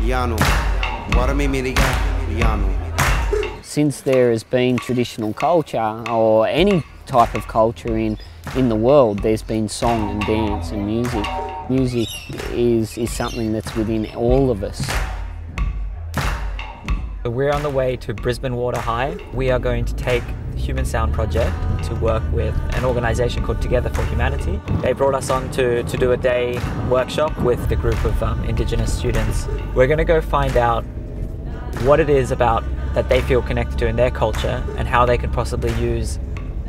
Yano. Waramimiriga Yano. Since there has been traditional culture or any type of culture in the world, there's been song and dance and music. Music is something that's within all of us. We're on the way to Brisbane Water High. We are going to take the Human Sound Project to work with an organisation called Together for Humanity. They brought us on to do a day workshop with a group of Indigenous students. We're going to go find out what it is about that they feel connected to in their culture and how they can possibly use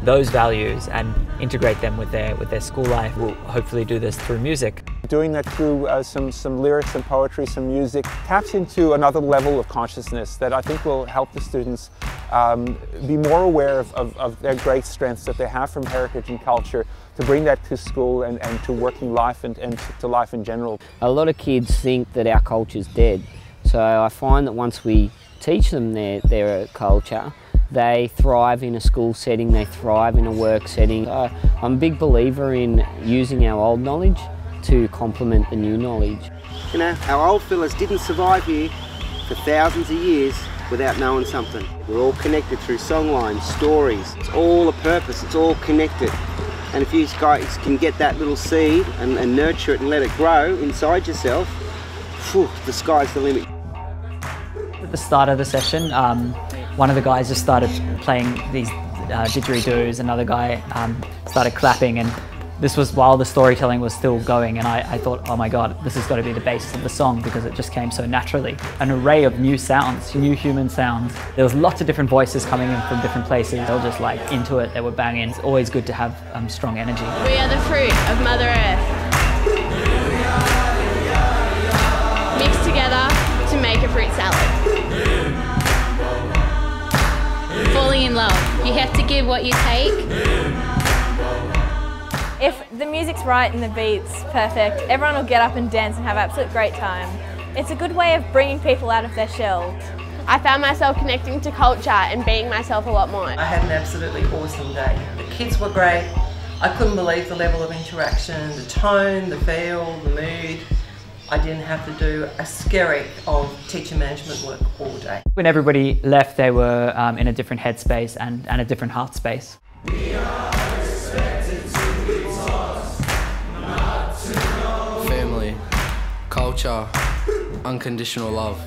those values and integrate them with their school life. We'll hopefully do this through music. Doing that through some lyrics, some poetry, some music taps into another level of consciousness that I think will help the students be more aware of their great strengths that they have from heritage and culture, to bring that to school and to working life and to life in general. A lot of kids think that our culture's dead, so I find that once we teach them their culture, they thrive in a school setting, they thrive in a work setting. I'm a big believer in using our old knowledge to complement the new knowledge. You know, our old fellas didn't survive here for thousands of years without knowing something. We're all connected through songlines, stories. It's all a purpose, it's all connected. And if you guys can get that little seed and nurture it and let it grow inside yourself, phew, the sky's the limit. At the start of the session, one of the guys just started playing these didgeridoos, another guy started clapping, and this was while the storytelling was still going, and I thought, oh my god, this has got to be the basis of the song, because it just came so naturally. An array of new sounds, new human sounds. There was lots of different voices coming in from different places. They were just like into it, they were banging. It's always good to have strong energy. We are the fruit of Mother Earth, mixed together to make a fruit salad. Falling in love. You have to give what you take. If the music's right and the beat's perfect, everyone will get up and dance and have an absolute great time. It's a good way of bringing people out of their shell. I found myself connecting to culture and being myself a lot more. I had an absolutely awesome day. The kids were great. I couldn't believe the level of interaction, the tone, the feel, the mood. I didn't have to do a skerrick of teacher management work all day. When everybody left, they were in a different headspace and a different heart space. Family, culture, unconditional love.